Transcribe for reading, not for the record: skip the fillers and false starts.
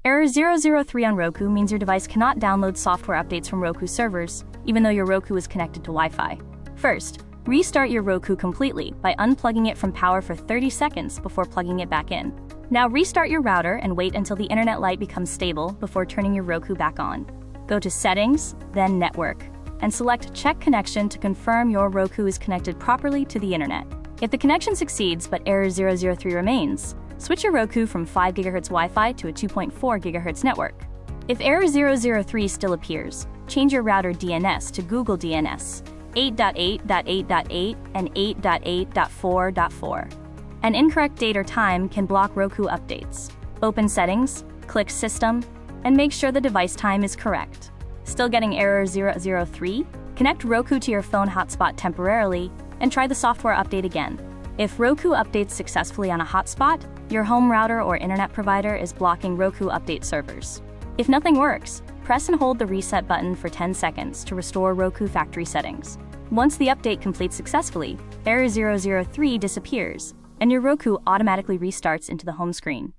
Error 003 on Roku means your device cannot download software updates from Roku servers, even though your Roku is connected to Wi-Fi. First, restart your Roku completely by unplugging it from power for 30 seconds before plugging it back in. Now restart your router and wait until the internet light becomes stable before turning your Roku back on. Go to Settings, then Network, and select Check Connection to confirm your Roku is connected properly to the internet. If the connection succeeds but error 003 remains, switch your Roku from 5 GHz Wi-Fi to a 2.4 GHz network. If error 003 still appears, change your router DNS to Google DNS 8.8.8.8 and 8.8.4.4. An incorrect date or time can block Roku updates. Open Settings, click System, and make sure the device time is correct. Still getting error 003? Connect Roku to your phone hotspot temporarily and try the software update again. If Roku updates successfully on a hotspot, your home router or internet provider is blocking Roku update servers. If nothing works, press and hold the reset button for 10 seconds to restore Roku factory settings. Once the update completes successfully, error 003 disappears, and your Roku automatically restarts into the home screen.